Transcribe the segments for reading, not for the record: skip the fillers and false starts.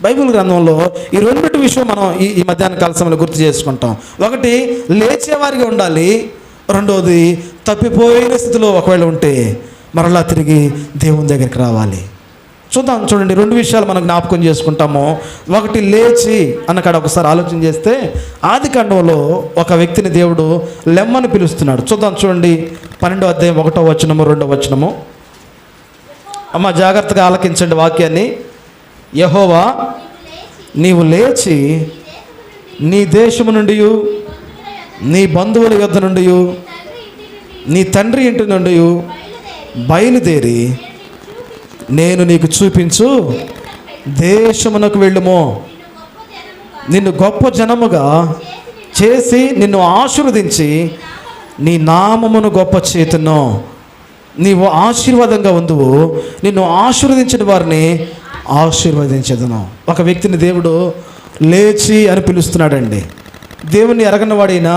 Bible గ్రంథంలో ఈ రెండింటి విషయం మనం ఈ మధ్యాహ్న కాల సమయంలో గుర్తు చేసుకుంటాం. ఒకటి, లేచేవారిగా ఉండాలి. రెండవది, తప్పిపోయిన స్థితిలో ఒకవేళ ఉంటే మరలా తిరిగి దేవుని దగ్గరికి రావాలి. చూడండి, రెండు విషయాలు మనం జ్ఞాపకం చేసుకుంటాము. ఒకటి, లేచి అన్నకాడ ఒకసారి ఆలోచన చేస్తే ఆదికాండంలో ఒక వ్యక్తిని దేవుడు లెమ్మని పిలుస్తున్నాడు. చూడండి 12వ అధ్యాయం 1వ వచనము 2వ వచనము. అమ్మ జాగ్రత్తగా ఆలకించండి వాక్యాన్ని. యెహోవా నీవు లేచి నీ దేశము నుండి, నీ బంధువుల యొద్ద నుండి, నీ తండ్రి ఇంటి నుండి బయలుదేరి నేను నీకు చూపించు దేశమునకు వెళ్ళుము. నిన్ను గొప్ప జనముగా చేసి నిన్ను ఆశీర్వదించి నీ నామమును గొప్ప చేతును. నీవు ఆశీర్వాదంగా ఉందువు, నిన్ను ఆశీర్వదించిన వారిని ఆశీర్వదించదును. ఒక వ్యక్తిని దేవుడు లేచి అని పిలుస్తున్నాడండి. దేవుణ్ణి ఎరగని వాడైనా,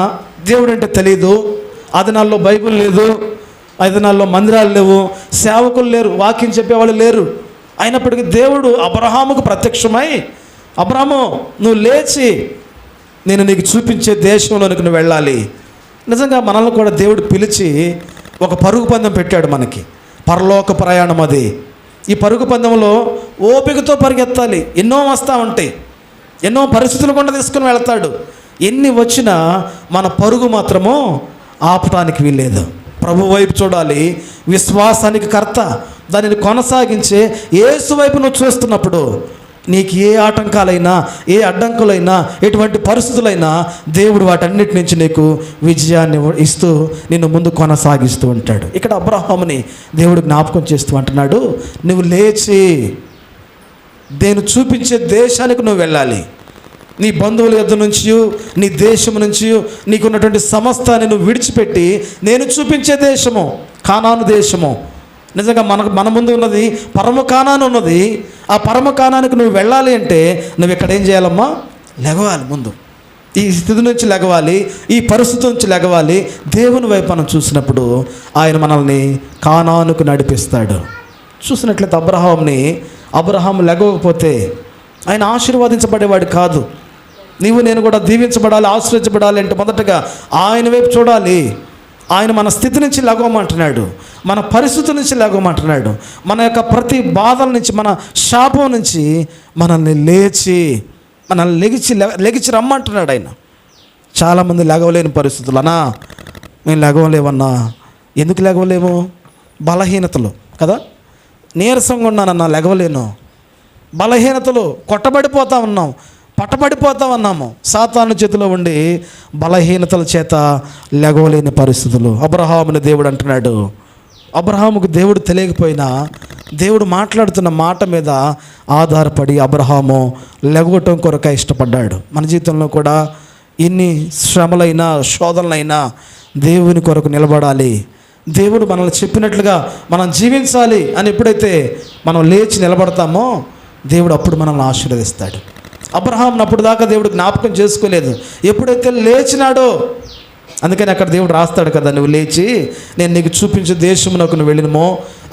దేవుడు అంటే తెలీదు, ఆ దినాల్లో బైబిల్ లేదు, ఆ దినాల్లో మందిరాలు లేవు, సేవకులు లేరు, వాక్యం చెప్పేవాళ్ళు లేరు. అయినప్పటికీ దేవుడు అబ్రహాముకు ప్రత్యక్షమై, అబ్రహాము నువ్వు లేచి నేను నీకు చూపించే దేశంలోనికి నువ్వు వెళ్ళాలి. నిజంగా మనల్ని కూడా దేవుడు పిలిచి ఒక పరుగు పందెం పెట్టాడు మనకి, పరలోక ప్రయాణం అది. ఈ పరుగు పందెంలో ఓపికతో పరిగెత్తాలి. ఎన్నో వస్తూ ఉంటాయి, ఎన్నో పరిస్థితులు కూడా తీసుకుని వెళ్తాడు. ఎన్ని వచ్చినా మన పరుగు మాత్రము ఆపటానికి వీల్లేదు. ప్రభు వైపు చూడాలి, విశ్వాసానికి కర్త, దానిని కొనసాగించే యేసు వైపు నువ్వు చూస్తున్నప్పుడు నీకు ఏ ఆటంకాలైనా, ఏ అడ్డంకులైనా, ఎటువంటి పరిస్థితులైనా దేవుడు వాటన్నిటి నుంచి నీకు విజయాన్ని ఇస్తూ నిన్ను ముందు కొనసాగిస్తూ ఉంటాడు. ఇక్కడ అబ్రహాముని దేవుడు జ్ఞాపకం చేస్తూ అంటున్నాడు, నువ్వు లేచి నేను చూపించే దేశానికి నువ్వు వెళ్ళాలి. నీ బంధువుల యొద్ద నుంచి, నీ దేశం నుంచి నీకున్నటువంటి సమస్తాన్ని నువ్వు విడిచిపెట్టి నేను చూపించే దేశము కానాను దేశము. నిజంగా మన ముందు ఉన్నది పరమ కానాను ఉన్నది. ఆ పరమ కానానికి నువ్వు వెళ్ళాలి అంటే నువ్వు ఇక్కడ ఏం చేయాలమ్మా? లెగవాలి. ముందు ఈ స్థితి నుంచి లెగవాలి, ఈ పరిస్థితి నుంచి లెగవాలి. దేవుని వైపు మనం చూసినప్పుడు ఆయన మనల్ని కానానుకు నడిపిస్తాడు. చూసినట్లయితే అబ్రహాము లెగవకపోతే ఆయన ఆశీర్వదించబడేవాడు కాదు. నీవు నేను కూడా దీవించబడాలి, ఆశ్రయించబడాలి అంటే మొదటగా ఆయన వైపు చూడాలి. ఆయన మన స్థితి నుంచి లెగవమంటున్నాడు, మన పరిస్థితి నుంచి లెగవమంటున్నాడు, మన యొక్క ప్రతి బాధల నుంచి, మన శాపం నుంచి మనల్ని లెగిచి రమ్మంటున్నాడు ఆయన. చాలామంది లెగవలేని పరిస్థితులు. అన్నా మేము లెగవలేమన్నా. ఎందుకు లెగవలేము? బలహీనతలు కదా. నీరసంగా ఉన్నానన్నా, లెగవలేను. బలహీనతలు, కొట్టబడిపోతా ఉన్నాం, పట్టబడిపోతా ఉన్నాము. సాతాను చేతిలో ఉండి బలహీనతల చేత లెగవలేని పరిస్థితులు. అబ్రహాముని దేవుడు అంటున్నాడు, అబ్రహాముకు దేవుడు తెలియకపోయినా దేవుడు మాట్లాడుతున్న మాట మీద ఆధారపడి అబ్రహాము లెగవటం కొరక ఇష్టపడ్డాడు. మన జీవితంలో కూడా ఇన్ని శ్రమలైనా, శోధనలైనా దేవుని కొరకు నిలబడాలి. దేవుడు మనల్ని చెప్పినట్లుగా మనం జీవించాలి అని ఎప్పుడైతే మనం లేచి నిలబడతామో దేవుడు అప్పుడు మనల్ని ఆశీర్వదిస్తాడు. అబ్రహాంను అప్పుడు దాకా దేవుడు జ్ఞాపకం చేసుకోలేదు. ఎప్పుడైతే లేచినాడో, అందుకని అక్కడ దేవుడు రాస్తాడు కదా, నువ్వు లేచి నేను నీకు చూపించే దేశమునకు నువ్వు వెళ్ళినమో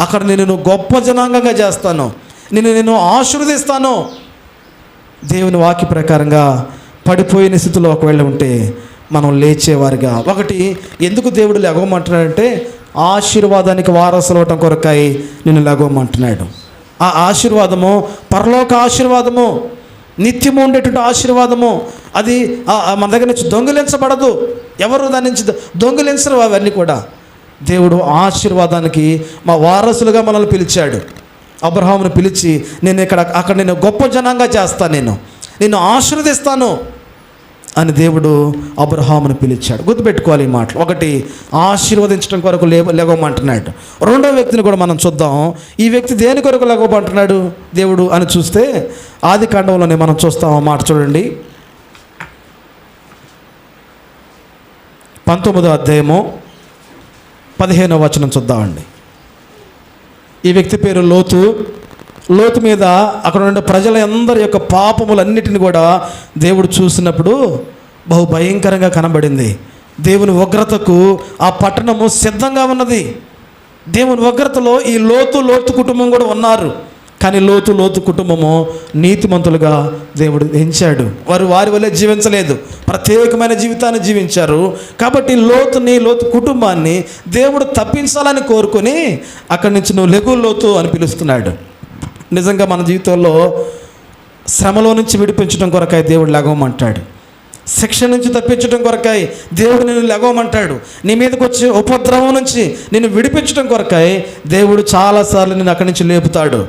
అక్కడ నేను గొప్ప జనాంగంగా చేస్తాను, నేను ఆశీర్వదిస్తాను. దేవుని వాక్య ప్రకారంగా పడిపోయిన స్థితిలో ఒకవేళ ఉంటే మనం లేచేవారిగా. ఒకటి, ఎందుకు దేవుడు లెగవమంటున్నాడంటే ఆశీర్వాదానికి వారసులు అవటం కొరకాయి నిన్ను లెగవమంటున్నాడు. ఆ ఆశీర్వాదము పరలోక ఆశీర్వాదము, నిత్యము ఉండేటువంటి ఆశీర్వాదము. అది మన దగ్గర నుంచి దొంగిలించబడదు. ఎవరు దాని నుంచి దొంగిలించరు. అవన్నీ కూడా దేవుడు ఆశీర్వాదానికి మా వారసులుగా మనల్ని పిలిచాడు. అబ్రహామును పిలిచి అక్కడ నేను గొప్ప జనంగా చేస్తాను, నిన్ను ఆశీర్వదిస్తాను అని దేవుడు అబ్రహామును పిలిచాడు. గుర్తుపెట్టుకోవాలి ఈ మాటలు. ఒకటి, ఆశీర్వదించడం కొరకు లెగవమంటున్నాడు. రెండో వ్యక్తిని కూడా మనం చూద్దాం. ఈ వ్యక్తి దేని కొరకు లెగవమంటున్నాడు దేవుడు అని చూస్తే ఆదికాండంలోనే మనం చూస్తాం. ఆ మాట చూడండి, 19వ అధ్యాయము 15వ వచనం చూద్దామండి. ఈ వ్యక్తి పేరు లోతు మీద అక్కడ ఉండే ప్రజలందరి యొక్క పాపములన్నిటిని కూడా దేవుడు చూసినప్పుడు బహు భయంకరంగా కనబడింది. దేవుని ఉగ్రతకు ఆ పట్టణము సిద్ధంగా ఉన్నది. దేవుని ఉగ్రతలో ఈ లోతు కుటుంబం కూడా ఉన్నారు. కానీ లోతు కుటుంబము నీతిమంతులుగా దేవుడు ఎంచాడు. వారు వారి వల్లే జీవించలేదు, ప్రత్యేకమైన జీవితాన్ని జీవించారు. కాబట్టి లోతు కుటుంబాన్ని దేవుడు తప్పించాలని కోరుకొని అక్కడి నుంచి నువ్వు లెగు లోతు అని పిలుస్తున్నాడు. నిజంగా మన జీవితంలో శ్రమలో నుంచి విడిపించడం కొరకాయ దేవుడు లెగవమంటాడు. శిక్ష నుంచి తప్పించడం కొరకాయ దేవుడు నిన్ను లెగవమంటాడు. నీ మీదకి వచ్చే ఉపద్రవం నుంచి నిన్ను విడిపించడం కొరకాయ దేవుడు చాలాసార్లు నిన్ను అక్కడి నుంచి లేపుతాడు.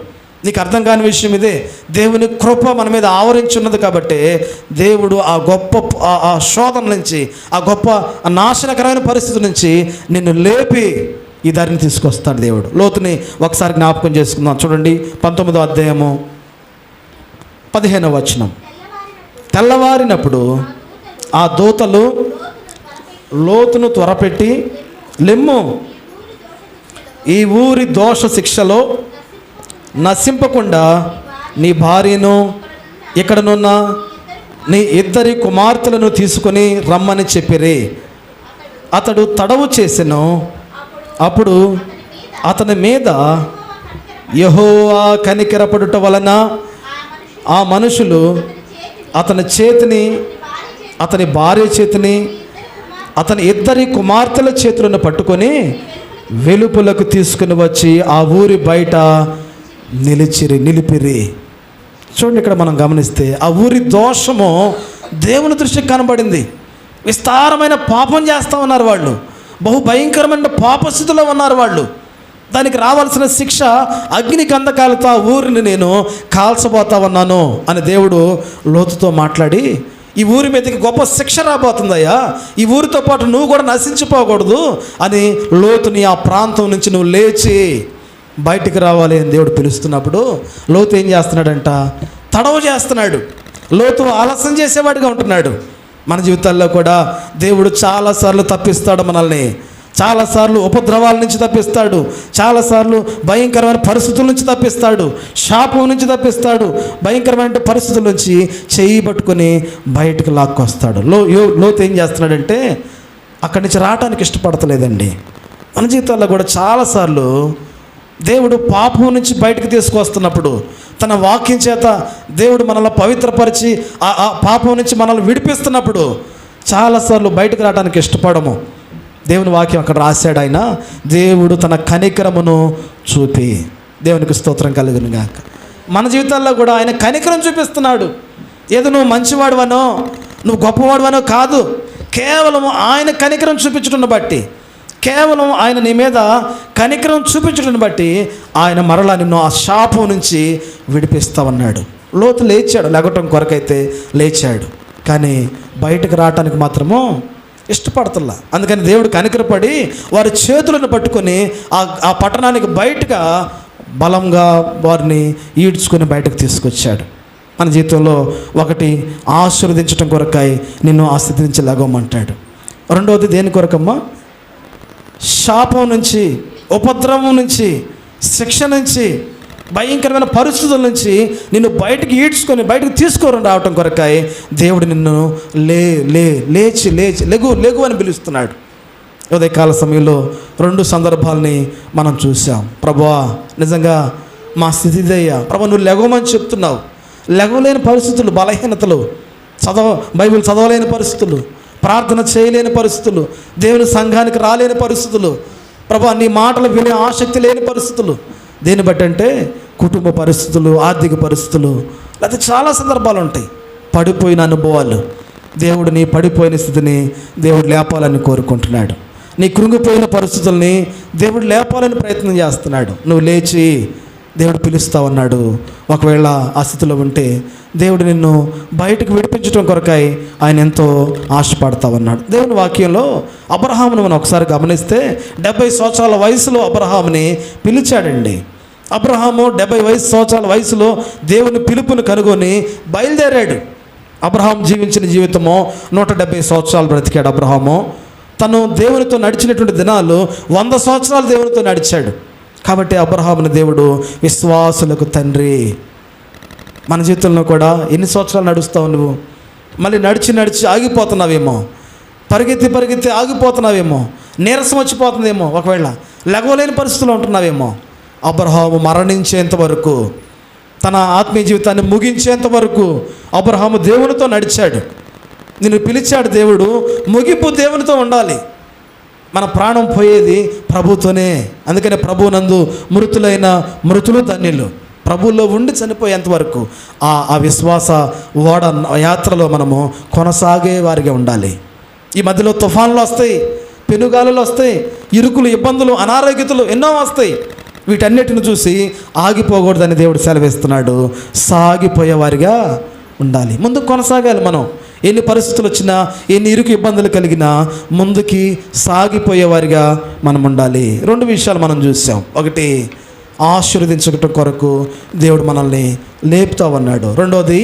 నీకు అర్థం కాని విషయం ఇదే, దేవుని కృప మన మీద ఆవరించి ఉన్నది కాబట్టి దేవుడు ఆ గొప్ప ఆ శోధన నుంచి, ఆ గొప్ప నాశనకరమైన పరిస్థితి నుంచి నిన్ను లేపి ఈ దారిని తీసుకొస్తాడు దేవుడు. లోతుని ఒకసారి జ్ఞాపకం చేసుకుందాం. చూడండి 19వ అధ్యాయము 15వ వచనం. తెల్లవారినప్పుడు ఆ దూతలు లోతును త్వరపెట్టి, లెమ్ము, ఈ ఊరి దోష శిక్షలో నశింపకుండా నీ భార్యను ఇక్కడనున్న నీ 2 కుమార్తెలను తీసుకొని రమ్మని చెప్పిరి. అతడు తడవు చేసెను. అప్పుడు అతని మీద యెహోవా కనికరపడుట వలన ఆ మనుషులు అతని భార్య చేతిని అతని 2 కుమార్తెల చేతులను పట్టుకొని వెలుపులకు తీసుకుని వచ్చి ఆ ఊరి బయట నిలిపిరి. చూడండి, ఇక్కడ మనం గమనిస్తే ఆ ఊరి దోషము దేవుని దృష్టికి కనబడింది. విస్తారమైన పాపం చేస్తూ ఉన్నారు వాళ్ళు, బహు భయంకరమైన పాపస్థితిలో ఉన్నారు వాళ్ళు. దానికి రావాల్సిన శిక్ష అగ్ని కందకాలతో ఆ ఊరిని నేను కాల్చబోతా ఉన్నాను అని దేవుడు లోతుతో మాట్లాడి, ఈ ఊరి మీదకి గొప్ప శిక్ష రాబోతుందయ్యా, ఈ ఊరితో పాటు నువ్వు కూడా నశించిపోకూడదు అని లోతుని ఆ ప్రాంతం నుంచి నువ్వు లేచి బయటికి రావాలి అని దేవుడు పిలుస్తున్నప్పుడు లోతు ఏం చేస్తున్నాడంట? తడవ చేస్తున్నాడు. లోతు ఆలస్యం చేసేవాడిగా ఉంటున్నాడు. మన జీవితాల్లో కూడా దేవుడు చాలాసార్లు తప్పిస్తాడు మనల్ని, చాలాసార్లు ఉపద్రవాల నుంచి తప్పిస్తాడు, చాలాసార్లు భయంకరమైన పరిస్థితుల నుంచి తప్పిస్తాడు, శాపం నుంచి తప్పిస్తాడు, భయంకరమైన పరిస్థితుల నుంచి చేయి పట్టుకొని బయటకు లాక్కొస్తాడు. లోతు ఏం చేస్తున్నాడంటే అక్కడి నుంచి రావడానికి ఇష్టపడతలేదండి. మన జీవితాల్లో కూడా చాలాసార్లు దేవుడు పాపం నుంచి బయటకు తీసుకొస్తున్నప్పుడు తన వాక్యం చేత దేవుడు మనల్ని పవిత్రపరిచి ఆ పాపం నుంచి మనల్ని విడిపిస్తున్నప్పుడు చాలాసార్లు బయటకు రావడానికి ఇష్టపడము. దేవుని వాక్యం అక్కడ రాశాడు, ఆయన దేవుడు తన కనికరమును చూపి, దేవునికి స్తోత్రం కలుగును గాక. మన జీవితాల్లో కూడా ఆయన కనికరం చూపిస్తున్నాడు. ఏదో నువ్వు మంచివాడువనో నువ్వు గొప్పవాడువనో కాదు, కేవలం ఆయన కనికరం చూపించడం బట్టి, కేవలం ఆయన నీ మీద కనికరం చూపించడం బట్టి ఆయన మరలా నిన్ను ఆ శాపం నుంచి విడిపిస్తామన్నాడు. లోతు లేచాడు, లెగటం కొరకైతే లేచాడు, కానీ బయటకు రావటానికి మాత్రము ఇష్టపడతల్లా. అందుకని దేవుడు కనికరపడి వారి చేతులను పట్టుకొని ఆ పట్టణానికి బయటగా బలంగా వారిని ఈడ్చుకొని బయటకు తీసుకొచ్చాడు. మన జీవితంలో ఒకటి ఆశీర్వదించడం కొరకై నిన్ను ఆ స్థితి నుంచి లెగవమంటాడు. రెండవది దేని కొరకమ్మా? శాపం నుంచి, ఉపద్రవం నుంచి, శిక్ష నుంచి, భయంకరమైన పరిస్థితుల నుంచి నిన్ను బయటికి ఈడ్చుకొని బయటకు తీసుకొని రావటం కొరకాయ దేవుడు నిన్ను లేచి లెగు అని పిలుస్తున్నాడు. ఉదయకాల సమయంలో 2 సందర్భాలని మనం చూసాం. ప్రభువా, నిజంగా మా స్థితి ఇదయ్యా, ప్రభు నువ్వు లెగవమని చెప్తున్నావు. లెగవలేని పరిస్థితులు, బలహీనతలు, బైబిల్ చదవలేని పరిస్థితులు, ప్రార్థన చేయలేని పరిస్థితులు, దేవుని సంఘానికి రాలేని పరిస్థితులు, ప్రభు నీ మాటలు వినే ఆసక్తి లేని పరిస్థితులు. దేన్ని బట్టి అంటే కుటుంబ పరిస్థితులు, ఆర్థిక పరిస్థితులు, లేకపోతే చాలా సందర్భాలు ఉంటాయి. పడిపోయిన అనుభవాలు. దేవుడు నీ పడిపోయిన స్థితిని దేవుడు లేపాలని కోరుకుంటున్నాడు. నీ కృంగిపోయిన పరిస్థితుల్ని దేవుడు లేపాలని ప్రయత్నం చేస్తున్నాడు. నువ్వు లేచి దేవుడు పిలుస్తా ఉన్నాడు. ఒకవేళ ఆ స్థితిలో ఉంటే దేవుడు నిన్ను బయటకు విడిపించడం కొరకై ఆయన ఎంతో ఆశపడతా ఉన్నాడు. దేవుని వాక్యంలో అబ్రహామును మనం ఒకసారి గమనిస్తే 70 సంవత్సరాల వయసులో అబ్రహాముని పిలిచాడండి. అబ్రహాము 70 సంవత్సరాల వయసులో దేవుని పిలుపును కనుగొని బయలుదేరాడు. అబ్రహాం జీవించిన జీవితము 170 సంవత్సరాలు బ్రతికాడు. అబ్రహాము తను దేవునితో నడిచినటువంటి దినాలు 100 సంవత్సరాలు దేవునితో నడిచాడు. కాబట్టి అబ్రహాముని దేవుడు విశ్వాసులకు తండ్రి. మన జీవితంలో కూడా ఎన్ని సంవత్సరాలు నడుస్తావు నువ్వు? మళ్ళీ నడిచి ఆగిపోతున్నావేమో, పరిగెత్తి ఆగిపోతున్నావేమో, నీరసం వచ్చిపోతుందేమో, ఒకవేళ లెగవలేని పరిస్థితుల్లో ఉంటున్నావేమో. అబ్రహాము మరణించేంత వరకు తన ఆత్మీయ జీవితాన్ని ముగించేంత వరకు అబ్రహాము దేవునితో నడిచాడు. నిన్ను పిలిచాడు దేవుడు, ముగింపు దేవునితో ఉండాలి. మన ప్రాణం పోయేది ప్రభుతోనే. అందుకనే ప్రభువునందు మృతులైన మృతులు ధన్యులు. ప్రభువులో ఉండి చనిపోయేంత వరకు ఆ విశ్వాస ఓడ యాత్రలో మనము కొనసాగే వారిగా ఉండాలి. ఈ మధ్యలో తుఫాన్లు వస్తాయి, పెనుగాలులు వస్తాయి, ఇరుకులు, ఇబ్బందులు, అనారోగ్యతలు ఎన్నో వస్తాయి. వీటన్నిటిని చూసి ఆగిపోకూడదని దేవుడు సెలవిస్తున్నాడు. సాగిపోయేవారిగా ఉండాలి, ముందుకు కొనసాగాలి. మనం ఎన్ని పరిస్థితులు వచ్చినా, ఎన్ని ఇరుకు ఇబ్బందులు కలిగినా ముందుకి సాగిపోయేవారిగా మనం ఉండాలి. రెండు విషయాలు మనం చూసాం. ఒకటి, ఆశీర్వదించడం కొరకు దేవుడు మనల్ని లేపుతా ఉన్నాడు. రెండోది,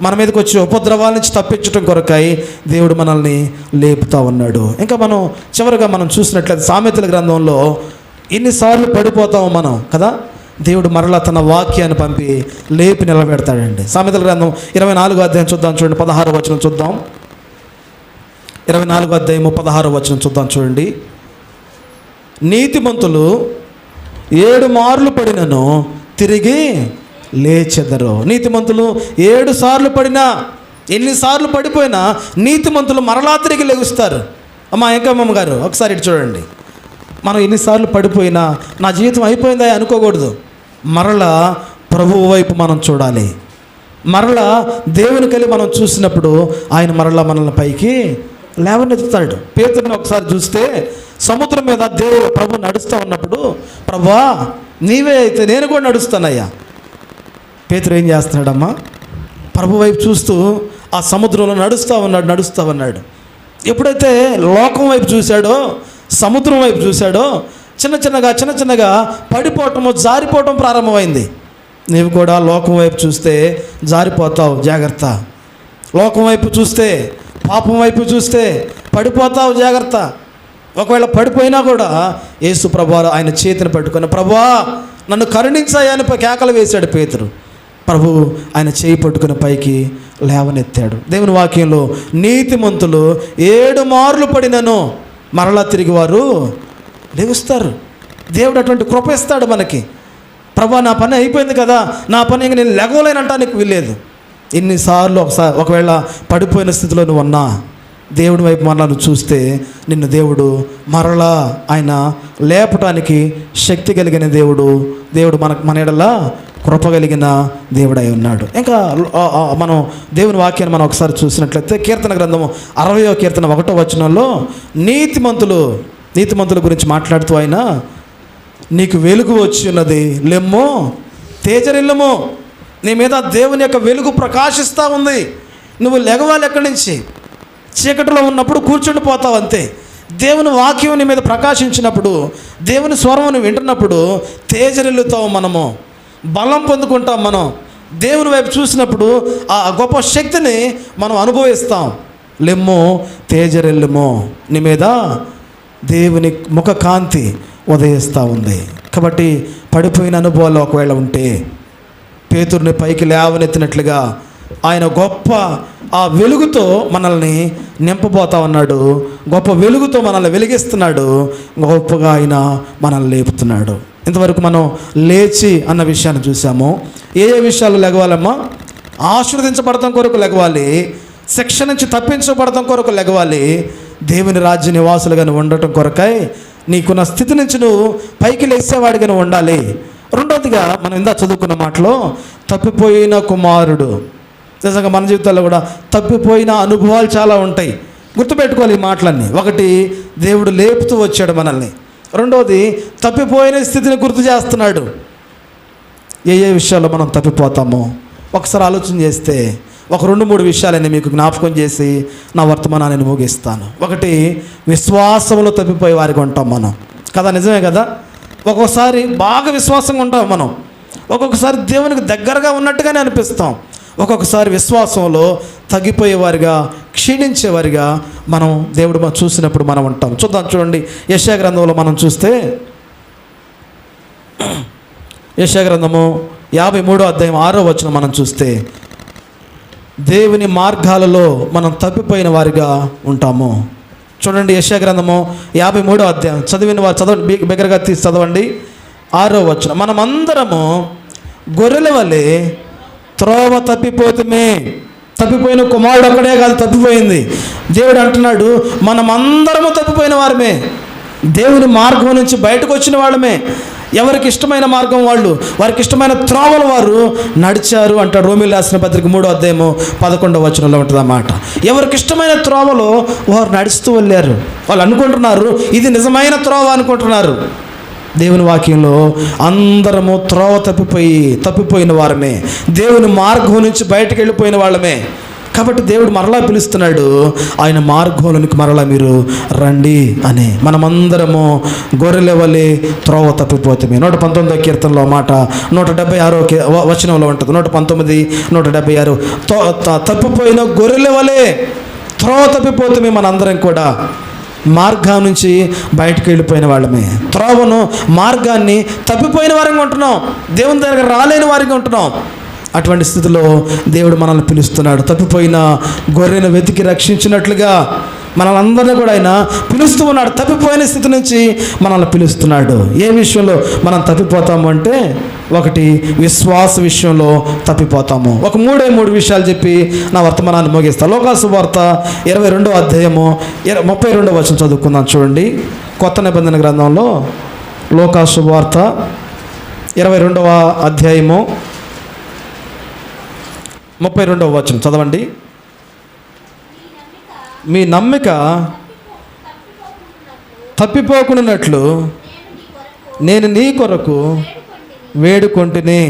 మన మీదకి వచ్చే ఉపద్రవాల నుంచి తప్పించడం కొరకై దేవుడు మనల్ని లేపుతా ఉన్నాడు. ఇంకా మనం చివరిగా మనం చూసినట్లయితే సామెతల గ్రంథంలో ఎన్నిసార్లు పడిపోతామో మనం కదా, దేవుడు మరలా తన వాక్యాన్ని పంపి లేపి నిలబెడతాడండి. సామెతల గ్రంథం 24వ అధ్యాయం చూద్దాం చూడండి, 16వ వచనం చూద్దాం. 24వ అధ్యాయము 16వ వచనం చూద్దాం చూడండి. నీతిమంతులు 7 మార్లు పడినను తిరిగి లేచెదరు. నీతిమంతులు 7 సార్లు పడినా, ఎన్నిసార్లు పడిపోయినా నీతిమంతులు మరలా తిరిగి లెగుస్తారు. అమ్మా ఎంకమ్మ గారు ఒకసారి ఇటు చూడండి. మనం ఎన్నిసార్లు పడిపోయినా నా జీవితం అయిపోయిందా అనుకోకూడదు. మరలా ప్రభువు వైపు మనం చూడాలి. మరలా దేవునికెళ్ళి మనం చూసినప్పుడు ఆయన మరలా మనల్ని పైకి లేవనెత్తుతాడు. పేతురుని ఒకసారి చూస్తే సముద్రం మీద ప్రభు నడుస్తూ ఉన్నప్పుడు, ప్రభువా నీవే అయితే నేను కూడా నడుస్తానయ్యా. పేతురు ఏం చేస్తున్నాడమ్మా, ప్రభు వైపు చూస్తూ ఆ సముద్రంలో నడుస్తూ ఉన్నాడు. ఎప్పుడైతే లోకం వైపు చూశాడో, సముద్రం వైపు చూశాడో, చిన్న చిన్నగా పడిపోవటము, జారిపోవటం ప్రారంభమైంది. నీవు కూడా లోకం వైపు చూస్తే జారిపోతావు, జాగ్రత్త. లోకం వైపు చూస్తే, పాపం వైపు చూస్తే పడిపోతావు, జాగ్రత్త. ఒకవేళ పడిపోయినా కూడా యేసు ప్రభువారు ఆయన చేతిని పట్టుకొని, ప్రభువా నన్ను కరుణించాయని కేకలు వేశాడు పేతురు. ప్రభు ఆయన చేయి పట్టుకుని పైకి లేవనెత్తాడు. దేవుని వాక్యంలో నీతిమంతులు 7 మార్లు పడినను మరలా తిరిగి వారు లెగుస్తారు. దేవుడు అటువంటి కృప ఇస్తాడు మనకి. ప్రభువా నా పని అయిపోయింది కదా, నా పని ఇంక నేను లెగవలేనంటానికి వీల్లేదు. ఎన్నిసార్లు ఒకవేళ పడిపోయిన స్థితిలో నువ్వు ఉన్నా, దేవుడి వైపు మరలా నువ్వు చూస్తే నిన్ను దేవుడు మరలా ఆయన లేపటానికి శక్తి కలిగిన దేవుడు మన ఎడల కృప కలిగిన దేవుడై ఉన్నాడు. ఇంకా మనం దేవుని వాక్యాన్ని మనం ఒకసారి చూసినట్లయితే కీర్తన గ్రంథము 60వ కీర్తన 1వ వచనంలో నీతిమంతుల గురించి మాట్లాడుతూ ఆయన, నీకు వెలుగు వచ్చి ఉన్నది, లెమ్ము తేజరిల్లము. నీ మీద దేవుని యొక్క వెలుగు ప్రకాశిస్తూ ఉంది. నువ్వు లెగవాలి ఎక్కడి నుంచి? చీకటిలో ఉన్నప్పుడు కూర్చుండిపోతావు అంతే. దేవుని వాక్యం నీ మీద ప్రకాశించినప్పుడు, దేవుని స్వరమును వింటున్నప్పుడు తేజరిల్లుతావు, మనము బలం పొందుకుంటాం. మనం దేవుని వైపు చూసినప్పుడు ఆ గొప్ప శక్తిని మనం అనుభవిస్తాం. లెమ్ము తేజరిల్లుము, నీ మీద దేవుని ముఖ కాంతి ఉదయిస్తూ ఉంది. కాబట్టి పడిపోయిన అనుభవాలు ఒకవేళ ఉంటే పేతురుని పైకి లేవనెత్తినట్లుగా ఆయన గొప్ప ఆ వెలుగుతో మనల్ని నింపబోతా ఉన్నాడు. గొప్ప వెలుగుతో మనల్ని వెలిగిస్తున్నాడు. గొప్పగా ఆయన మనల్ని లేపుతున్నాడు. ఇంతవరకు మనం లేచి అన్న విషయాన్ని చూసాము. ఏ విషయాలు లెగవాలమ్మా? ఆశీర్వదించబడటం కొరకు లెగవాలి, శిక్ష నుంచి తప్పించబడటం కొరకు లెగవాలి, దేవుని రాజ్య నివాసులుగా ఉండటం కొరకై నీకున్న స్థితి నుంచి నువ్వు పైకి లేచేవాడిగా నువ్వు ఉండాలి. రెండవదిగా మనం ఇందా చదువుకున్న మాటలో తప్పిపోయిన కుమారుడు. నిజంగా మన జీవితాల్లో కూడా తప్పిపోయిన అనుభవాలు చాలా ఉంటాయి. గుర్తుపెట్టుకోవాలి ఈ మాటలన్నీ. ఒకటి, దేవుడు లేపుతూ వచ్చాడు మనల్ని. రెండవది, తప్పిపోయిన స్థితిని గుర్తు చేస్తున్నాడు. ఏ విషయాల్లో మనం తప్పిపోతామో ఒకసారి ఆలోచన చేస్తే ఒక 2-3 విషయాలని మీకు జ్ఞాపకం చేసి నా వర్తమానాన్ని ముగిస్తాను. ఒకటి, విశ్వాసంలో తప్పిపోయే వారికి ఉంటాం మనం కదా, నిజమే కదా. ఒక్కొక్కసారి బాగా విశ్వాసంగా ఉంటాం మనం, ఒక్కొక్కసారి దేవునికి దగ్గరగా ఉన్నట్టుగానే అనిపిస్తాం. ఒక్కొక్కసారి విశ్వాసంలో తగ్గిపోయేవారిగా, క్షీణించేవారిగా మనం దేవుడు మనం చూసినప్పుడు మనం ఉంటాం. చూడండి, యెషయా గ్రంథంలో మనం చూస్తే, యెషయా గ్రంథము 53వ అధ్యాయం 6వ వచనం మనం చూస్తే, దేవుని మార్గాలలో మనం తప్పిపోయిన వారిగా ఉంటాము. చూడండి, యెషయా గ్రంథము 53వ అధ్యాయం చదివిన వారు చదవండి, బిగ్గరగా తీసి చదవండి. 6వ వచనం, మనమందరము గొర్రెల వలె త్రోవ తప్పిపోతుమే. తప్పిపోయిన కుమారుడు ఒక్కడే కాదు తప్పిపోయింది. దేవుడు అంటున్నాడు మనమందరము తప్పిపోయిన వారమే, దేవుని మార్గం నుంచి బయటకు వచ్చిన వాళ్ళమే. ఎవరికి ఇష్టమైన మార్గం వాళ్ళు, వారికి ఇష్టమైన త్రోవలు వారు నడిచారు అంటాడు. రోమీయులకు రాసిన పత్రిక 3వ అధ్యాయము 11వ వచనంలో ఉంటుంది అన్నమాట. ఎవరికి ఇష్టమైన త్రోవలో వారు నడుస్తూ వెళ్ళారు. వాళ్ళు అనుకుంటున్నారు ఇది నిజమైన త్రోవ అనుకుంటున్నారు. దేవుని వాక్యంలో అందరము త్రోవ తప్పిపోయిన వారమే, దేవుని మార్గం నుంచి బయటకు వెళ్ళిపోయిన వాళ్ళమే. కాబట్టి దేవుడు మరలా పిలుస్తున్నాడు, ఆయన మార్గంలోనికి మరలా మీరు రండి అని. మనమందరము గొర్రెల వలె త్రోవ తప్పిపోతామే. 119వ కీర్తనలో మాట 176వ వచనంలో ఉంటుంది. 119, 176 తప్పిపోయిన గొర్రెల వలె త్రోవ తప్పిపోతామే. మనందరం కూడా మార్గం నుంచి బయటకు వెళ్ళిపోయిన వాళ్ళమే, త్రోవను మార్గాన్ని తప్పిపోయిన వారిగా ఉంటున్నాం, దేవుని దగ్గర రాలేని వారిగా ఉంటున్నాం. అటువంటి స్థితిలో దేవుడు మనల్ని పిలుస్తున్నాడు. తప్పిపోయిన గొర్రెను వెతికి రక్షించినట్లుగా మనల్ని అందరినీ కూడా ఆయన పిలుస్తూ ఉన్నాడు. తప్పిపోయిన స్థితి నుంచి మనల్ని పిలుస్తున్నాడు. ఏ విషయంలో మనం తప్పిపోతాము అంటే, ఒకటి విశ్వాస విషయంలో తప్పిపోతాము. ఒక మూడు విషయాలు చెప్పి నా వర్తమానాన్ని ముగిస్తాను. లోకాసు వార్త 22వ అధ్యాయము 32వ వచనం చదువుకుందాం. చూడండి, కొత్త నిబంధన గ్రంథంలో లోకాసు వార్త 22వ అధ్యాయము 32వ వచనం చదవండి. మీ నమ్మిక తప్పిపోకున్నట్లు నేను నీ కొరకు వేడుకొంటిని.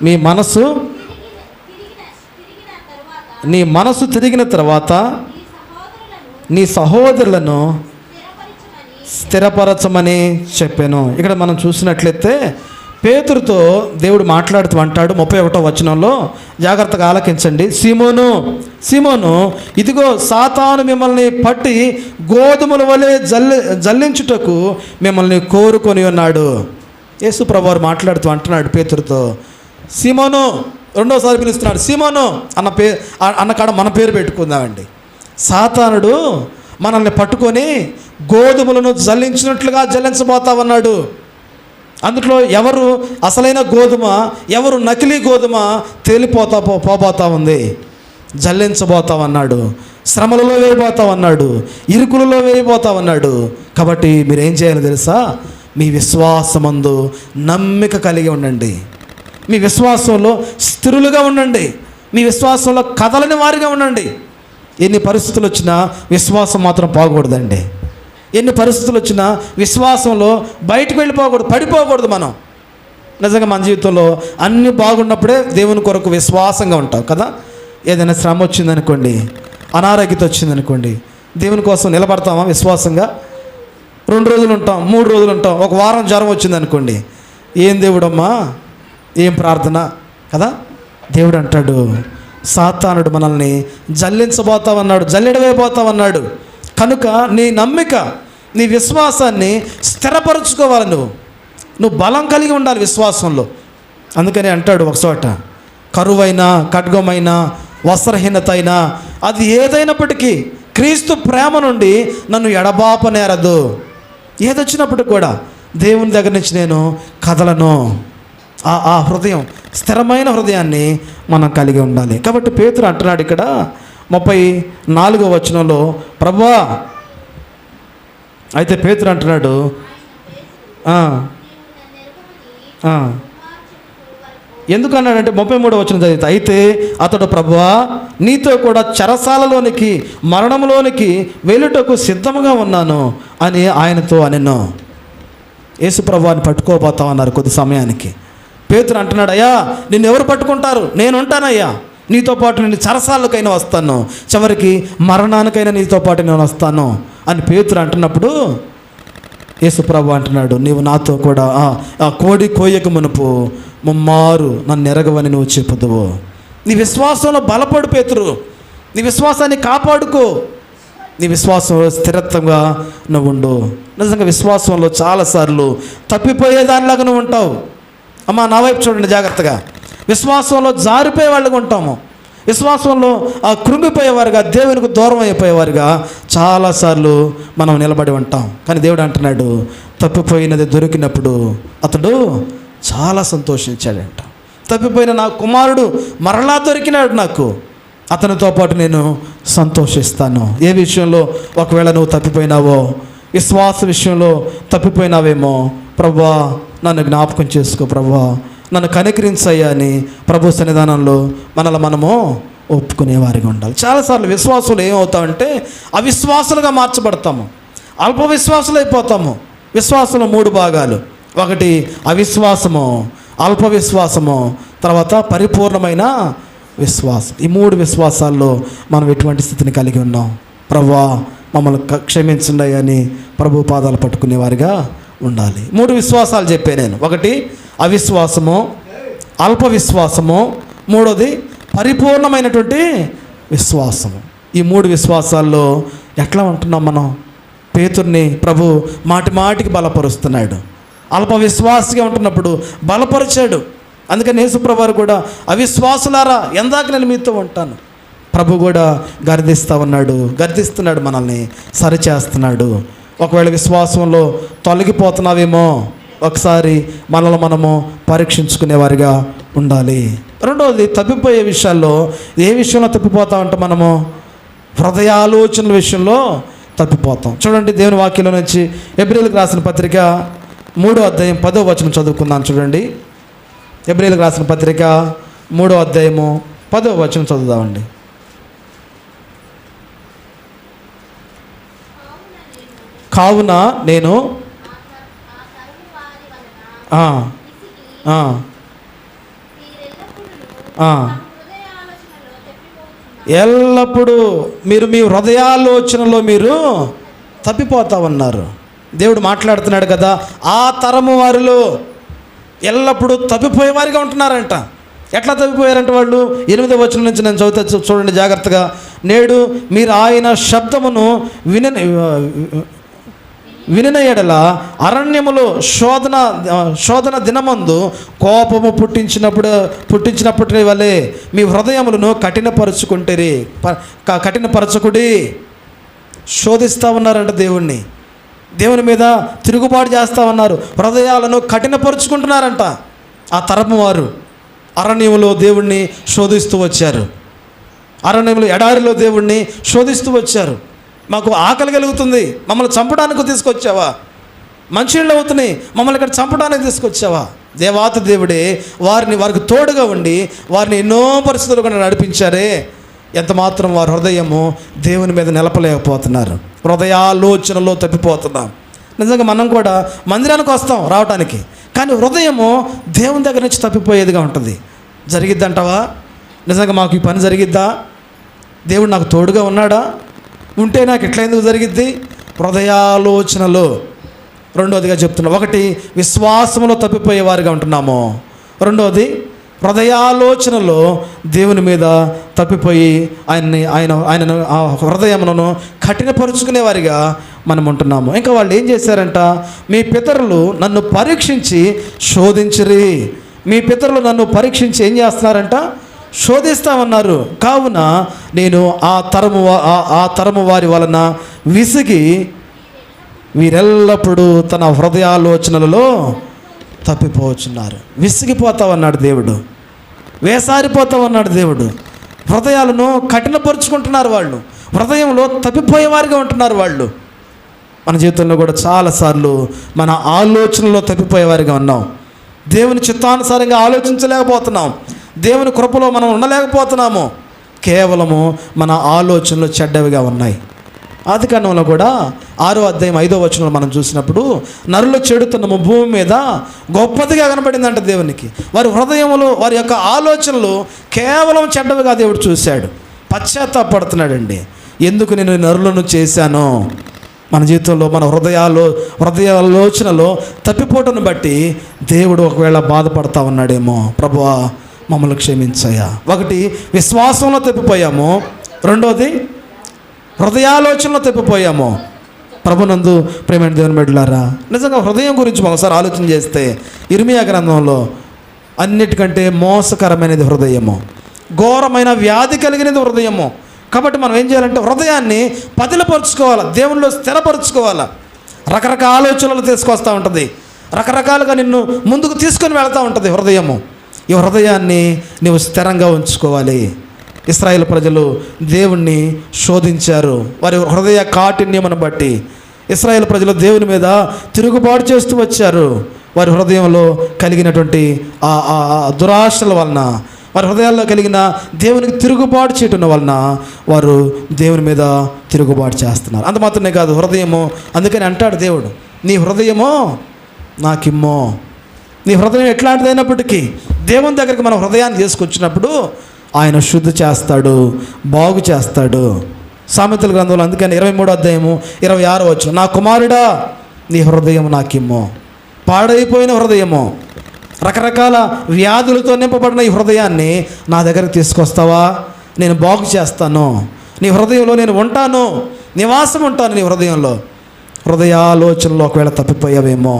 నీ మనసు తిరిగిన తర్వాత నీ సహోదరులను స్థిరపరచమని చెప్పాను. ఇక్కడ మనం చూసినట్లయితే పేతురుతో దేవుడు మాట్లాడుతూ అంటాడు 31వ వచనంలో, జాగ్రత్తగా ఆలకించండి. సీమోను, ఇదిగో సాతాను మిమ్మల్ని పట్టి గోధుమల వలె జల్లించుటకు మిమ్మల్ని కోరుకొని ఉన్నాడు. యేసు ప్రభువారు మాట్లాడుతూ అంటున్నాడు పేతురుతో, సీమోను, రెండోసారి పిలుస్తున్నాడు. సీమోను అన్న కాడ మన పేరు పెట్టుకుందామండి. సాతానుడు మనల్ని పట్టుకొని గోధుమలను జల్లించినట్లుగా జల్లించబోతా ఉన్నాడు. అందులో ఎవరు అసలైన గోధుమ, ఎవరు నకిలీ గోధుమ పోబోతా ఉంది. జల్లించబోతామన్నాడు, శ్రమలలో వేయబోతామన్నాడు, ఇరుకులలో వేయబోతామన్నాడు. కాబట్టి మీరు ఏం చేయాలో తెలుసా? మీ విశ్వాసమందు నమ్మిక కలిగి ఉండండి. మీ విశ్వాసంలో స్థిరులుగా ఉండండి. మీ విశ్వాసంలో కదలని వారిగా ఉండండి. ఎన్ని పరిస్థితులు వచ్చినా విశ్వాసం మాత్రం పోకూడదండి. ఎన్ని పరిస్థితులు వచ్చినా విశ్వాసంలో బయటకు వెళ్ళిపోకూడదు, పడిపోకూడదు. మనం నిజంగా మన జీవితంలో అన్నీ బాగున్నప్పుడే దేవుని కొరకు విశ్వాసంగా ఉంటాం కదా. ఏదైనా శ్రమ వచ్చిందనుకోండి, అనారోగ్యత వచ్చిందనుకోండి, దేవుని కోసం నిలబడతామా విశ్వాసంగా? 2 రోజులు ఉంటాం, 3 రోజులు ఉంటాం, ఒక వారం జ్వరం వచ్చిందనుకోండి, ఏం దేవుడమ్మా, ఏం ప్రార్థన కదా. దేవుడు అంటాడు, సాతానుడు మనల్ని జల్లించబోతామన్నాడు, జల్లెడవైపోతామన్నాడు. కనుక నీ నమ్మిక, నీ విశ్వాసాన్ని స్థిరపరచుకోవాలి. నువ్వు బలం కలిగి ఉండాలి విశ్వాసంలో. అందుకని అంటాడు ఒకచోట, కరువైనా, ఖడ్గమైన, వస్త్రహీనత అయినా, అది ఏదైనప్పటికీ క్రీస్తు ప్రేమ నుండి నన్ను ఎడబాపనేరదు. ఏదొచ్చినప్పటికి కూడా దేవుని దగ్గర నుంచి నేను కదలను. ఆ హృదయం, స్థిరమైన హృదయాన్ని మనం కలిగి ఉండాలి. కాబట్టి పేతురు అంటున్నాడు ఇక్కడ 34వ వచనంలో, ప్రభువా, అయితే పేతురు అంటున్నాడు, ఎందుకన్నాడంటే 33వ వచనం చదివితే, అయితే అతడు, ప్రభువా, నీతో కూడా చెరసాలలోనికి, మరణంలోనికి వెళ్ళుటకు సిద్ధముగా ఉన్నాను అని ఆయనతో అనెను. యేసు ప్రభువాని పట్టుకోబోతామన్నారు కొద్ది సమయానికి. పేతురు అంటున్నాడు, అయ్యా నిన్ను ఎవరు పట్టుకుంటారు? నేను ఉంటానయ్యా, నీతో పాటు నేను చెరసాలకైనా వస్తాను, చివరికి మరణానికైనా నీతో పాటు నేను వస్తాను అని పేతురు అంటున్నప్పుడు యేసు ప్రభువు అంటున్నాడు, నీవు నాతో కూడా ఆ కోడి కోయక మునుపు ముమ్మారు నన్ను ఎరగవని నువ్వు చెప్పుదువు. నీ విశ్వాసంలో బలపడు పేతురు, నీ విశ్వాసాన్ని కాపాడుకో, నీ విశ్వాసంలో స్థిరత్వంగా నువ్వు ఉండు. నిజంగా విశ్వాసంలో చాలాసార్లు తప్పిపోయేదానిలాగా నువ్వు ఉంటావు. అమ్మా, నా వైపు చూడండి జాగ్రత్తగా. విశ్వాసంలో జారిపోయే వాళ్ళగా ఉంటాము. విశ్వాసంలో కృంగిపోయేవారుగా, దేవునికి దూరం అయిపోయేవారుగా చాలాసార్లు మనం నిలబడి ఉంటాం. కానీ దేవుడు అంటున్నాడు, తప్పిపోయినది దొరికినప్పుడు అతడు చాలా సంతోషించాడంట. తప్పిపోయిన నా కుమారుడు మరలా దొరికినాడు నాకు, అతనితో పాటు నేను సంతోషిస్తాను. ఏ విషయంలో ఒకవేళ నువ్వు తప్పిపోయినావో, విశ్వాస విషయంలో తప్పిపోయినావేమో, ప్రభువా నన్ను జ్ఞాపకం చేసుకో, ప్రభువా నన్ను కనికరించయ్యా అని ప్రభు సన్నిధానంలో మనము ఒప్పుకునేవారిగా ఉండాలి. చాలాసార్లు విశ్వాసులు ఏమవుతామంటే అవిశ్వాసులుగా మార్చబడతాము, అల్ప విశ్వాసులు అయిపోతాము. విశ్వాసంలో 3 భాగాలు: ఒకటి అవిశ్వాసము, అల్ప విశ్వాసము, తర్వాత పరిపూర్ణమైన విశ్వాసం. ఈ 3 విశ్వాసాల్లో మనం ఎటువంటి స్థితిని కలిగి ఉన్నాం? ప్రభువా మమ్మల్ని క్షమించండి అని ప్రభు పాదాలు పట్టుకునేవారిగా ఉండాలి. 3 విశ్వాసాలు చెప్పాను నేను. ఒకటి అవిశ్వాసము, అల్ప విశ్వాసము, మూడోది పరిపూర్ణమైనటువంటి విశ్వాసము. ఈ 3 విశ్వాసాల్లో ఎట్లా ఉంటున్నాం మనం? పేతుర్ని ప్రభు మాటి మాటికి బలపరుస్తున్నాడు. అల్ప విశ్వాసిగా ఉంటున్నప్పుడు బలపరిచాడు. అందుకని యేసుప్రభు వారు కూడా అవిశ్వాసులారా ఎందాక నేను మీతో ఉంటాను. ప్రభు కూడా గర్దిస్తున్నాడు, మనల్ని సరిచేస్తున్నాడు. ఒకవేళ విశ్వాసంలో తొలగిపోతున్నావేమో, ఒకసారి మనల్ని మనము పరీక్షించుకునేవారిగా ఉండాలి. రెండవది, తప్పిపోయే విషయాల్లో ఏ విషయంలో తప్పిపోతామంటే మనము హృదయాలోచనల విషయంలో తప్పిపోతాం. చూడండి, దేవుని వాక్యంలో నుంచి హెబ్రీయులకు రాసిన పత్రిక 3వ అధ్యాయం 10వ వచనం చదువుకుందాం. చూడండి, హెబ్రీయులకు రాసిన పత్రిక 3వ అధ్యాయము 10వ వచనం చదువుదామండి. కావున నేను ఎల్లప్పుడూ మీరు మీ హృదయాలోచనలో మీరు తప్పిపోతా ఉన్నారు. దేవుడు మాట్లాడుతున్నాడు కదా, ఆ తరము వారిలో ఎల్లప్పుడూ తప్పిపోయేవారిగా ఉంటున్నారంట. ఎట్లా తప్పిపోయారంటే వాళ్ళు 8వ వచనం నుంచి నేను చదువుతా, చూడండి జాగ్రత్తగా. నేడు మీరు ఆయన శబ్దమును వినిన ఎడల అరణ్యములో శోధన దినమందు కోపము పుట్టించినప్పటి వలె మీ హృదయములను కఠినపరచకుడి. శోధిస్తూ ఉన్నారంట దేవుని మీద తిరుగుబాటు చేస్తూ ఉన్నారు, హృదయాలను కఠినపరుచుకుంటున్నారంట. ఆ తరపు వారు అరణ్యములో దేవుణ్ణి శోధిస్తూ వచ్చారు, అరణ్యములో ఎడారిలో దేవుణ్ణి శోధిస్తూ వచ్చారు. మాకు ఆకలి కలుగుతుంది, మమ్మల్ని చంపడానికి తీసుకొచ్చావా? మంచినీళ్ళు అవుతున్నాయి, మమ్మల్ని ఇక్కడ చంపడానికి తీసుకొచ్చావా? దేవాతి దేవుడే వారికి తోడుగా ఉండి వారిని ఎన్నో పరిస్థితులు కూడా నడిపించారే. ఎంత మాత్రం వారి హృదయము దేవుని మీద నిలపలేకపోతున్నారు, హృదయాలోచనలో తప్పిపోతున్నాం. నిజంగా మనం కూడా మందిరానికి వస్తాం రావటానికి, కానీ హృదయము దేవుని దగ్గర నుంచి తప్పిపోయేదిగా ఉంటుంది. జరిగిద్దంటావా? నిజంగా మాకు ఈ పని జరిగిద్దా? దేవుడు నాకు తోడుగా ఉన్నాడా? ఉంటే నాకు ఎట్లా ఎందుకు జరిగిద్ది? హృదయాలోచనలో. రెండోదిగా చెప్తున్నా, ఒకటి విశ్వాసంలో తప్పిపోయేవారిగా ఉంటున్నాము, రెండోది హృదయాలోచనలో దేవుని మీద తప్పిపోయి ఆయనను హృదయమును కఠినపరుచుకునేవారిగా మనం ఉంటున్నాము. ఇంకా వాళ్ళు ఏం చేశారంట? మీ పితరులు నన్ను పరీక్షించి శోధించిరి. మీ పితరులు నన్ను పరీక్షించి ఏం చేస్తున్నారంట? శోధిస్తామన్నారు. కావున నేను ఆ తరము వారి వలన విసిగి వీరెల్లప్పుడూ తన హృదయాలోచనలలో తప్పిపోవచ్చున్నారు. విసిగిపోతామన్నాడు దేవుడు, వేసారిపోతామన్నాడు దేవుడు. హృదయాలను కఠినపరుచుకుంటున్నారు వాళ్ళు, హృదయంలో తప్పిపోయేవారిగా ఉంటున్నారు వాళ్ళు. మన జీవితంలో కూడా చాలాసార్లు మన ఆలోచనలో తప్పిపోయేవారిగా ఉన్నాం, దేవుని చిత్తానుసారంగా ఆలోచించలేకపోతున్నాం, దేవుని కృపలో మనం ఉండలేకపోతున్నాము. కేవలము మన ఆలోచనలు చెడ్డవిగా ఉన్నాయి. ఆదికాండంలో కూడా 6వ అధ్యాయం 5వ వచనంలో మనం చూసినప్పుడు నరులు చెడుతున్న భూమి మీద గొప్పదిగా కనబడిందంట దేవునికి. వారి హృదయములు, వారి యొక్క ఆలోచనలు కేవలం చెడ్డవిగా దేవుడు చూశాడు. పశ్చాత్తాపడుతున్నాడండి, ఎందుకు నేను నరులను చేశాను. మన జీవితంలో మన హృదయాలోచనలో తప్పిపోటును బట్టి దేవుడు ఒకవేళ బాధపడతా ఉన్నాడేమో. ప్రభువా మమ్మల్ని క్షమించయ్యా. ఒకటి విశ్వాసంలో తప్పిపోయాము, రెండోది హృదయాలోచనలో తప్పిపోయాము. ప్రభునందు ప్రేమైన దేవుని బిడ్డలారా, నిజంగా హృదయం గురించి ఒకసారి ఆలోచన చేస్తే ఇర్మియా గ్రంథంలో అన్నిటికంటే మోసకరమైనది హృదయము, ఘోరమైన వ్యాధి కలిగినది హృదయము. కాబట్టి మనం ఏం చేయాలంటే హృదయాన్ని పదిలపరుచుకోవాలి, దేవునిలో స్థిరపరుచుకోవాలి. రకరకాల ఆలోచనలు తీసుకొస్తూ ఉంటుంది, రకరకాలుగా నిన్ను ముందుకు తీసుకొని వెళ్తూ ఉంటుంది హృదయము. ఈ హృదయాన్ని నీవు స్థిరంగా ఉంచుకోవాలి. ఇశ్రాయేలు ప్రజలు దేవుణ్ణి శోధించారు. వారి హృదయ కాఠిన్యమును బట్టి ఇశ్రాయేలు ప్రజలు దేవుని మీద తిరుగుబాటు చేస్తూ వచ్చారు. వారి హృదయంలో కలిగినటువంటి ఆ దురాశల వలన, వారి హృదయాల్లో కలిగిన దేవునికి తిరుగుబాటు చేయటం వలన వారు దేవుని మీద తిరుగుబాటు చేస్తున్నారు. అంత మాత్రమే కాదు, హృదయము, అందుకని అంటాడు దేవుడు, నీ హృదయమో నాకిమ్మో. నీ హృదయం ఎట్లాంటిదైనప్పటికీ దేవుని దగ్గరికి మనం హృదయాన్ని తీసుకొచ్చినప్పుడు ఆయన శుద్ధి చేస్తాడు, బాగు చేస్తాడు. సామెతల గ్రంథంలో అందుకని 23వ అధ్యాయము 26వ వచనం, నా కుమారుడా నీ హృదయం నాకిమ్మో. పాడైపోయిన హృదయము, రకరకాల వ్యాధులతో నింపబడిన ఈ హృదయాన్ని నా దగ్గరకు తీసుకొస్తావా? నేను బాగు చేస్తాను. నీ హృదయంలో నేను ఉంటాను, నివాసం ఉంటాను. నీ హృదయంలో హృదయాలోచనలో ఒకవేళ తప్పిపోయావేమో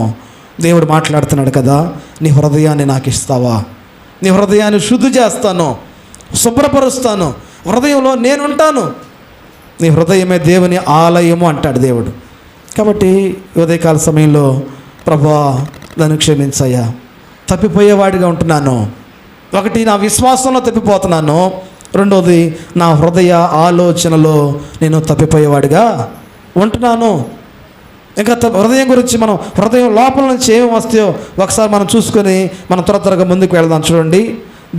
దేవుడు మాట్లాడుతున్నాడు కదా, నీ హృదయాన్ని నాకు ఇస్తావా? నీ హృదయాన్ని శుద్ధి చేస్తాను, శుభ్రపరుస్తాను, హృదయంలో నేనుంటాను. నీ హృదయమే దేవుని ఆలయము అంటాడు దేవుడు. కాబట్టి ఉదయకాల సమయంలో ప్రభువా నన్ను క్షమించయ్యా, తప్పిపోయేవాడిగా ఉంటున్నాను. ఒకటి, నా విశ్వాసంలో తప్పిపోతున్నాను. రెండోది, నా హృదయ ఆలోచనలో నేను తప్పిపోయేవాడిగా ఉంటున్నాను. ఇంకా హృదయం గురించి మనం హృదయం లోపల నుంచి ఏమి వస్తాయో ఒకసారి మనం చూసుకొని మనం త్వరగా ముందుకు వెళదాం. చూడండి,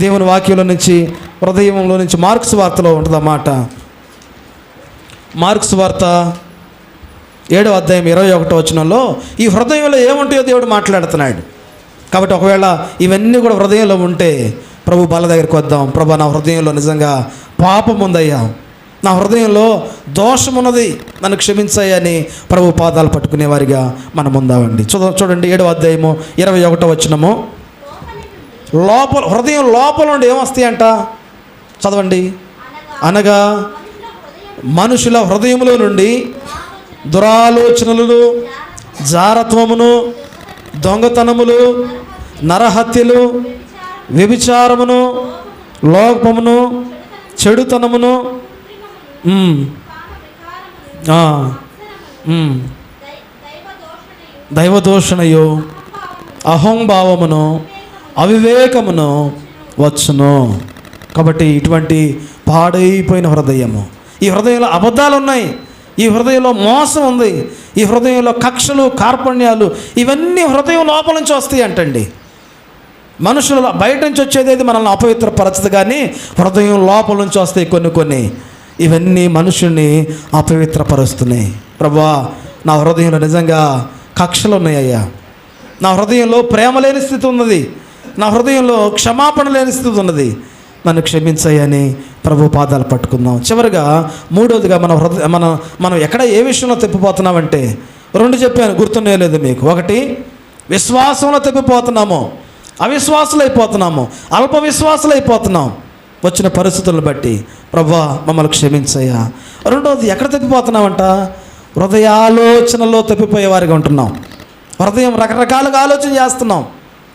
దేవుని వాక్యంలో నుంచి, హృదయంలో నుంచి మార్క్స్ వార్తలో ఉంటుందన్నమాట. మార్క్స్ వార్త 7వ అధ్యాయం 21వ వచనంలో ఈ హృదయంలో ఏముంటాయో దేవుడు మాట్లాడుతున్నాడు. కాబట్టి ఒకవేళ ఇవన్నీ కూడా హృదయంలో ఉంటే ప్రభు బాల దగ్గరికి వద్దాం. ప్రభు, నా హృదయంలో నిజంగా పాపం ఉందయ్యా, నా హృదయంలో దోషం ఉన్నది, నన్ను క్షమించాయని ప్రభు పాదాలు పట్టుకునేవారిగా మనం ఉందామండి. చూడండి 7వ అధ్యాయము 21వ వచనము, లోపల హృదయం లోపల నుండి ఏమొస్తాయంట చదవండి. అనగా మనుషుల హృదయములో నుండి దురాలోచనలు, జారత్వమును, దొంగతనములు, నరహత్యలు, వ్యభిచారమును, లోపమును, చెడుతనమును, దైవదోషణయు, అహంభావమును, అవివేకమును వచ్చును. కాబట్టి ఇటువంటి పాడైపోయిన హృదయము, ఈ హృదయంలో అబద్ధాలు ఉన్నాయి, ఈ హృదయంలో మోసం ఉంది, ఈ హృదయంలో కక్షలు, కార్పణ్యాలు, ఇవన్నీ హృదయం లోపల నుంచి వస్తాయి అంటండి. మనుషులు బయట నుంచి వచ్చేది మనల్ని అపవిత్రపరచదు, కానీ హృదయం లోపల నుంచి వస్తాయి కొన్ని. ఇవన్నీ మనుషుల్ని అపవిత్రపరుస్తున్నాయి. ప్రభువా, నా హృదయంలో నిజంగా కక్షలు ఉన్నాయ్యా, నా హృదయంలో ప్రేమ లేని స్థితి ఉన్నది, నా హృదయంలో క్షమాపణ లేని స్థితి ఉన్నది, నన్ను క్షమించాయని ప్రభు పాదాలు పట్టుకుందాం. చివరిగా మూడోదిగా మనం ఎక్కడ ఏ విషయంలో తప్పిపోతున్నామంటే 2 చెప్పాను, గుర్తున్నాయో లేదు మీకు. ఒకటి, విశ్వాసంలో తప్పిపోతున్నాము, అవిశ్వాసులైపోతున్నాము, అల్ప విశ్వాసులైపోతున్నాం వచ్చిన పరిస్థితులను బట్టి. ప్రభువా మమ్మల్ని క్షమించయ్యా. రెండోది, ఎక్కడ తప్పిపోతున్నామంట? హృదయాలోచనలో తప్పిపోయేవారిగా ఉంటున్నాం. హృదయం రకరకాలుగా ఆలోచన చేస్తున్నాం,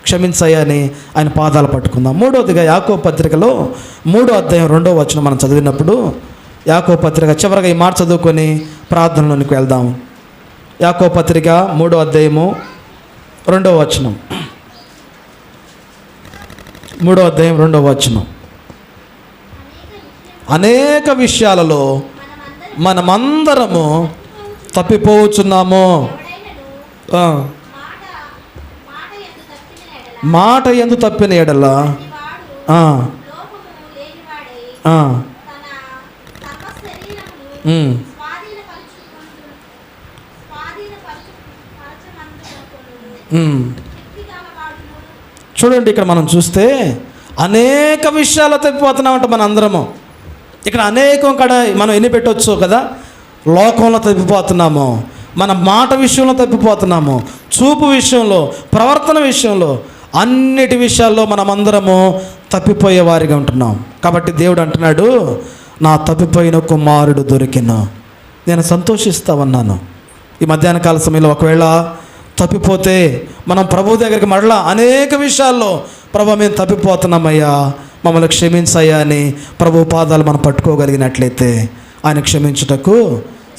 క్షమించయ్యా అని ఆయన పాదాలు పట్టుకుందాం. మూడోదిగా యాకోబు పత్రికలో 3వ అధ్యాయం 2వ వచనం మనం చదివినప్పుడు, యాకోబు పత్రిక చివరిగా ఈ మాట చదువుకొని ప్రార్థనలోనికి వెళ్దాం. యాకోబు పత్రిక 3వ అధ్యాయము 2వ వచనం, 3వ అధ్యాయం 2వ వచనం, అనేక విషయాలలో మనమందరము తప్పిపోవచ్చున్నాము. మాట యందు తప్పిన ఎడల చూడండి, ఇక్కడ మనం చూస్తే అనేక విషయాలు తప్పిపోతున్నామంట మన అందరము. ఇక్కడ అనేకం కాడ మనం ఎన్ని పెట్టవచ్చు కదా. లోకంలో తప్పిపోతున్నాము, మన మాట విషయంలో తప్పిపోతున్నాము, చూపు విషయంలో, ప్రవర్తన విషయంలో, అన్నిటి విషయాల్లో మనమందరము తప్పిపోయే వారిగా ఉంటున్నాం. కాబట్టి దేవుడు అంటున్నాడు, నా తప్పిపోయిన కుమారుడు దొరికిన, నేను సంతోషిస్తామన్నాను. ఈ మధ్యాహ్న కాల సమయంలో ఒకవేళ తప్పిపోతే మనం ప్రభు దగ్గరికి మరలా అనేక విషయాల్లో, ప్రభు మేము తప్పిపోతున్నామయ్యా, మమ్మల్ని క్షమించయ్యా అని ప్రభు పాదాలు మనం పట్టుకోగలిగినట్లయితే ఆయన క్షమించుటకు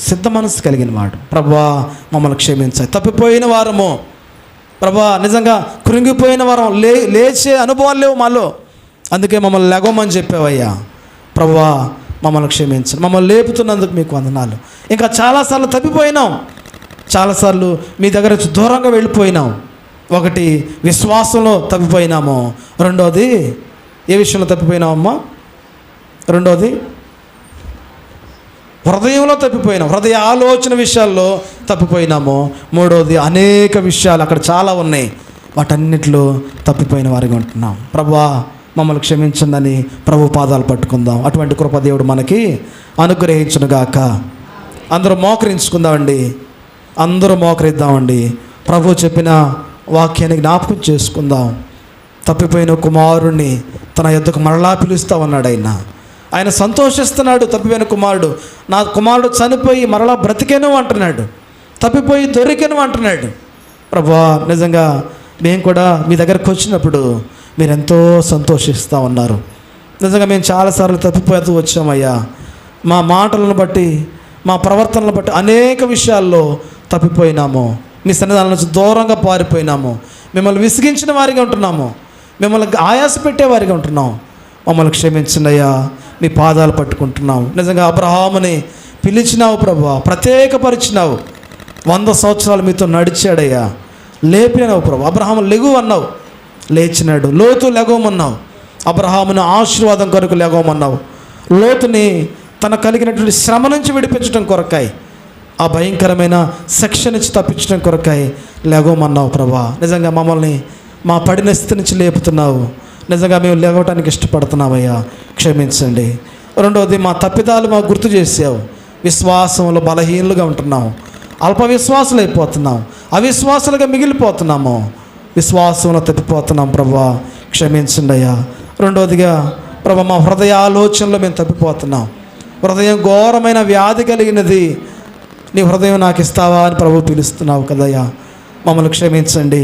సిద్ధ మనసు కలిగిన వాడు. ప్రభువా మమ్మల్ని క్షమించాయి, తప్పిపోయిన వారము, ప్రభా నిజంగా కృంగిపోయిన వారం లేచే అనుభవాలు లేవు మాలో, అందుకే మమ్మల్ని లెగవమని చెప్పావయ్యా. ప్రభువా మమ్మల్ని క్షమించండి, మమ్మల్ని లేపుతున్నందుకు మీకు వందనాలు. ఇంకా చాలాసార్లు తప్పిపోయినాం, చాలాసార్లు మీ దగ్గర నుంచి దూరంగా వెళ్ళిపోయినాం. ఒకటి విశ్వాసంలో తప్పిపోయినాము, రెండోది ఏ విషయంలో తప్పిపోయినామమ్మా? రెండోది హృదయంలో తప్పిపోయినాం, హృదయ ఆలోచన విషయాల్లో తప్పిపోయినాము. మూడోది అనేక విషయాలు అక్కడ చాలా ఉన్నాయి, వాటన్నిటిలో తప్పిపోయిన వారిగా ఉంటున్నాం. ప్రభువా మమ్మల్ని క్షమించండి ప్రభు పాదాలు పట్టుకుందాం. అటువంటి కృప దేవుడు మనకి అనుగ్రహించునుగాక. అందరూ మోకరించుకుందామండి, అందరూ మోకరిద్దామండి. ప్రభు చెప్పిన వాక్యాన్ని జ్ఞాపకం చేసుకుందాం. తప్పిపోయిన కుమారుణ్ణి తన యొద్దకు మరలా పిలుస్తూ ఉన్నాడు. ఆయన సంతోషిస్తున్నాడు. తప్పిపోయిన కుమారుడు, నా కుమారుడు చనిపోయి మరలా బ్రతికెను అంటున్నాడు, తప్పిపోయి దొరికెను అంటున్నాడు. ప్రభువా నిజంగా మేము కూడా మీ దగ్గరకు వచ్చినప్పుడు మీరెంతో సంతోషిస్తూ ఉన్నారు. నిజంగా మేము చాలాసార్లు తప్పిపోతూ వచ్చామయ్యా. మా మాటలను బట్టి, మా ప్రవర్తనలను బట్టి అనేక విషయాల్లో తప్పిపోయినాము. మీ సన్నిధానం నుంచి దూరంగా పారిపోయినాము. మిమ్మల్ని విసిగించిన వారిగా ఉంటున్నాము, మిమ్మల్ని ఆయాస పెట్టేవారిగా ఉంటున్నాం. మమ్మల్ని క్షమించండి అయ్యా, మీ పాదాలు పట్టుకుంటున్నాం. నిజంగా అబ్రహాముని పిలిచినావు ప్రభువా, ప్రత్యేకపరిచినావు. 100 సంవత్సరాలు మీతో నడిచాడయ్యా, లేపినావు ప్రభు. అబ్రహాము లెగు అన్నావు, లేచినాడు. లోతు లెగవమన్నావు, అబ్రహామును ఆశీర్వాదం కొరకు లెగవమన్నావు. లోతుని తన కలిగినటువంటి శ్రమ నుంచి విడిపించడం కొరకాయి, ఆ భయంకరమైన శిక్ష నుంచి తప్పించడం కొరకాయి లెగవమన్నావు ప్రభా. నిజంగా మమ్మల్ని మా పడిన స్థితి నుంచి లేపుతున్నావు. నిజంగా మేము లేవటానికి ఇష్టపడుతున్నామయ్యా, క్షమించండి. రెండవది మా తప్పిదాలు మాకు గుర్తు చేసావు. విశ్వాసంలో బలహీనులుగా ఉంటున్నాం, అల్ప విశ్వాసులు అయిపోతున్నాం, అవిశ్వాసులుగా మిగిలిపోతున్నాము, విశ్వాసంలో తప్పిపోతున్నాం. ప్రభా క్షమించండి అయ్యా. రెండవదిగా ప్రభా మా హృదయ ఆలోచనలో మేము తప్పిపోతున్నాం. హృదయం ఘోరమైన వ్యాధి కలిగినది, నీ హృదయం నాకు ఇస్తావా అని ప్రభు పిలుస్తున్నావు కదయ్యా. మమ్మల్ని క్షమించండి.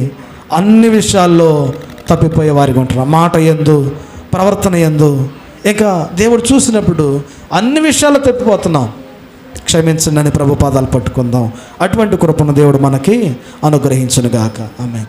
అన్ని విషయాల్లో తప్పిపోయే వారికి ఉంటున్నాం, మాట యందు, ప్రవర్తన యందు. ఇంకా దేవుడు చూసినప్పుడు అన్ని విషయాల్లో తప్పిపోతున్నాం. క్షమించండి అని ప్రభు పాదాలు పట్టుకుందాం. అటువంటి కృపను దేవుడు మనకి అనుగ్రహించునుగాక. ఆమేన్.